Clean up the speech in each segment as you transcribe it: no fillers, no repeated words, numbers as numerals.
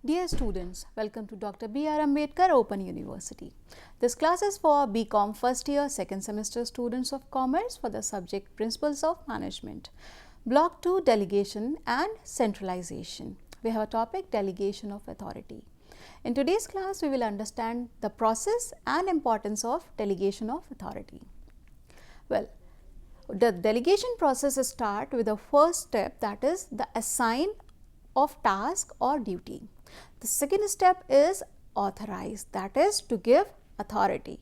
Dear students, welcome to Dr. B.R. Ambedkar Open University. This class is for BCom first year, second semester students of commerce for the subject Principles of Management. Block 2 Delegation and Centralization. We have a topic Delegation of Authority. In today's class, we will understand the process and importance of delegation of authority. Well, the delegation process starts with the first step, that is the assign of task or duty. The second step is authorize, that is to give authority.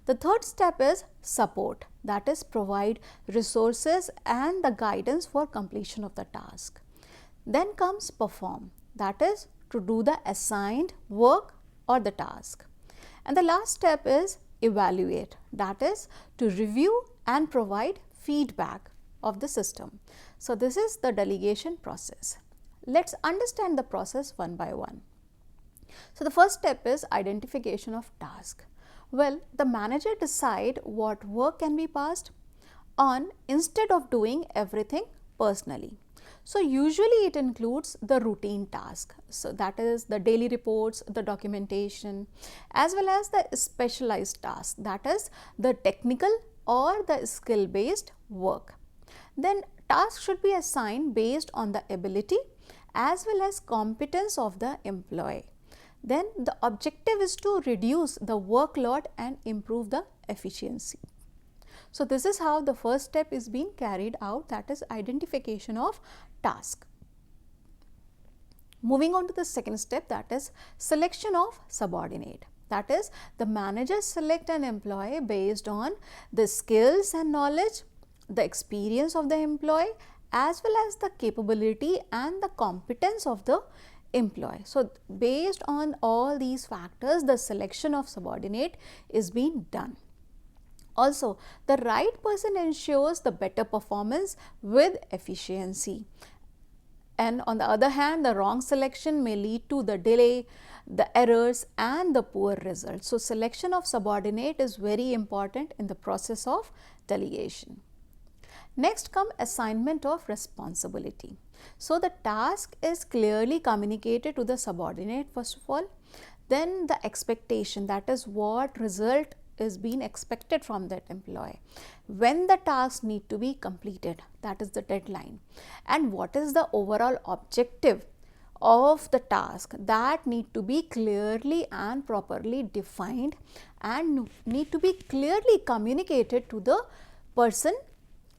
The third step is support, that is provide resources and the guidance for completion of the task. Then comes perform, that is to do the assigned work or the task. And the last step is evaluate, that is to review and provide feedback of the system. So this is the delegation process. Let's understand the process one by one. So the first step is identification of task. Well, the manager decide what work can be passed on instead of doing everything personally. So usually it includes the routine task. So that is the daily reports, the documentation, as well as the specialized task, that is the technical or the skill based work. Then tasks should be assigned based on the ability as well as competence of the employee. Then the objective is to reduce the workload and improve the efficiency. So this is how the first step is being carried out, that is identification of task. Moving on to the second step, that is selection of subordinate. That is the manager select an employee based on the skills and knowledge, the experience of the employee, as well as the capability and the competence of the employee. So based on all these factors, the selection of subordinate is being done. Also, the right person ensures the better performance with efficiency. And on the other hand, the wrong selection may lead to the delay, the errors and the poor results. So selection of subordinate is very important in the process of delegation. Next come assignment of responsibility. So the task is clearly communicated to the subordinate first of all. Then the expectation, that is what result is being expected from that employee. When the tasks need to be completed, that is the deadline. And what is the overall objective of the task, that need to be clearly and properly defined and need to be clearly communicated to the person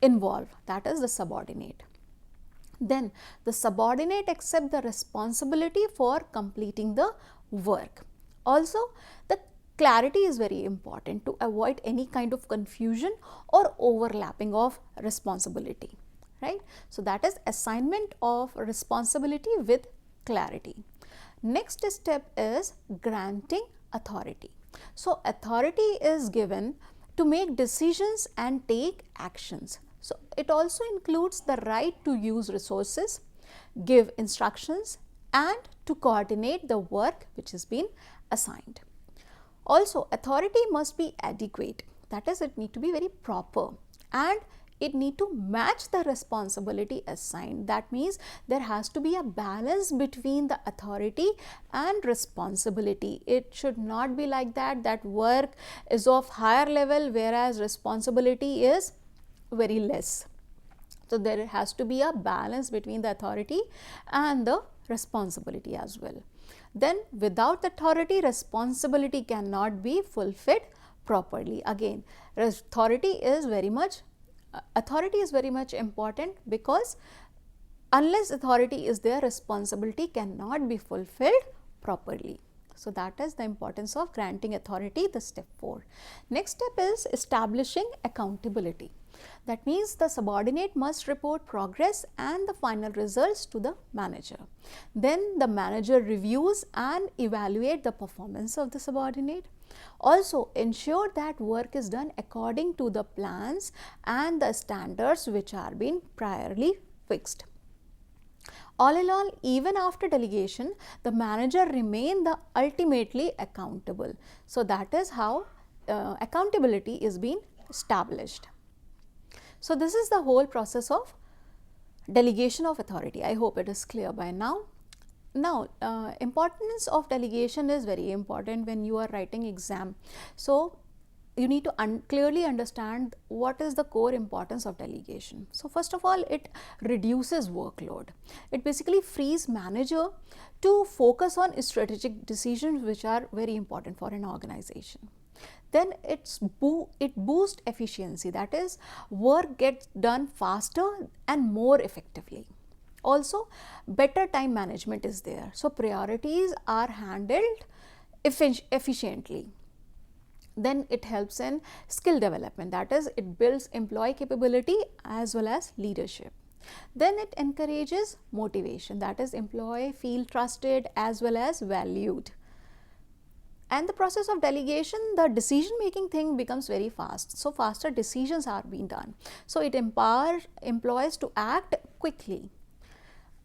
involved, that is the subordinate. Then the subordinate accept the responsibility for completing the work. Also, the clarity is very important to avoid any kind of confusion or overlapping of responsibility, right? So that is assignment of responsibility with clarity. Next step is granting authority. So authority is given to make decisions and take actions. So it also includes the right to use resources, give instructions and to coordinate the work which has been assigned. Also, authority must be adequate, that is it need to be very proper and it need to match the responsibility assigned. That means there has to be a balance between the authority and responsibility. It should not be like that work is of higher level whereas responsibility is very less. So there has to be a balance between the authority and the responsibility as well. Then without authority, responsibility cannot be fulfilled properly. Again, authority is very much important, because unless authority is there, responsibility cannot be fulfilled properly. So that is the importance of granting authority, the step 4. Next step is establishing accountability. That means the subordinate must report progress and the final results to the manager. Then the manager reviews and evaluate the performance of the subordinate. Also ensure that work is done according to the plans and the standards which are being priorly fixed. All in all, even after delegation, the manager remain the ultimately accountable. So that is how accountability is being established. So this is the whole process of delegation of authority. I hope it is clear by now. Now, importance of delegation is very important when you are writing exam. So, you need to clearly understand what is the core importance of delegation. So, first of all, it reduces workload. It basically frees manager to focus on strategic decisions which are very important for an organization. Then it boosts efficiency, that is, work gets done faster and more effectively. Also, better time management is there. So, priorities are handled efficiently. Then it helps in skill development, that is, it builds employee capability as well as leadership. Then it encourages motivation, that is, employee feel trusted as well as valued. And the process of delegation, the decision making thing becomes very fast. So, faster decisions are being done. So, it empowers employees to act quickly.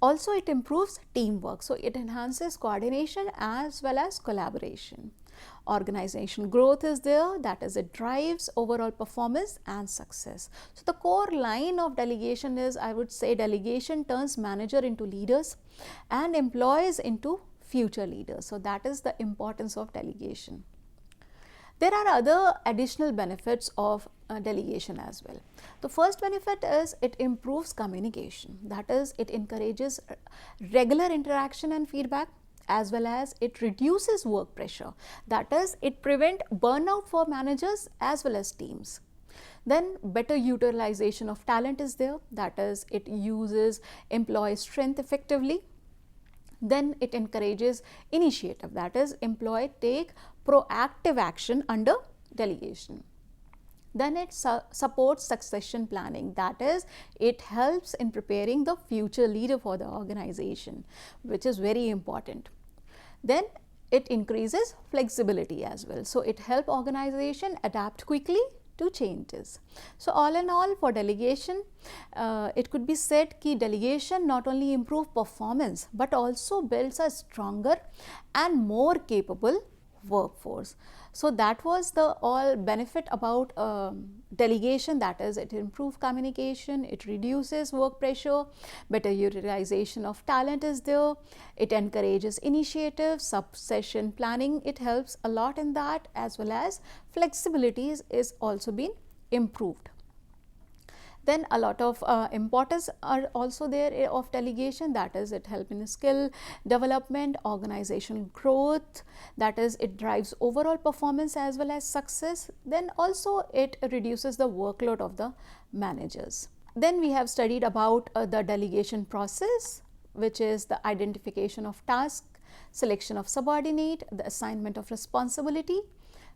Also, it improves teamwork. So, it enhances coordination as well as collaboration. Organization growth is there, that is, it drives overall performance and success. So, the core line of delegation is, I would say, delegation turns manager into leaders and employees into future leaders. So, that is the importance of delegation. There are other additional benefits of delegation as well. The first benefit is it improves communication, that is, it encourages regular interaction and feedback, as well as it reduces work pressure, that is, it prevents burnout for managers as well as teams. Then better utilization of talent is there, that is, it uses employee strength effectively. Then it encourages initiative, that is, employee take proactive action under delegation. Then it supports succession planning, that is, it helps in preparing the future leader for the organization, which is very important. Then it increases flexibility as well. So, it helps organization adapt quickly to changes. So, all in all, for delegation, it could be said that delegation not only improves performance but also builds a stronger and more capable workforce. So, that was the all benefit about delegation, that is, it improves communication, it reduces work pressure, better utilization of talent is there, it encourages initiative, succession planning, it helps a lot in that, as well as flexibilities is also been improved. Then a lot of importance are also there of delegation, that is, it helps in skill development, organizational growth, that is, it drives overall performance as well as success. Then also it reduces the workload of the managers. Then we have studied about the delegation process, which is the identification of task, selection of subordinate, the assignment of responsibility,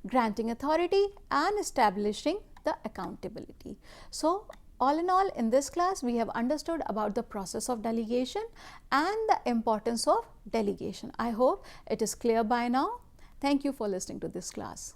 granting authority, and establishing the accountability. So, all in all, in this class, we have understood about the process of delegation and the importance of delegation. I hope it is clear by now. Thank you for listening to this class.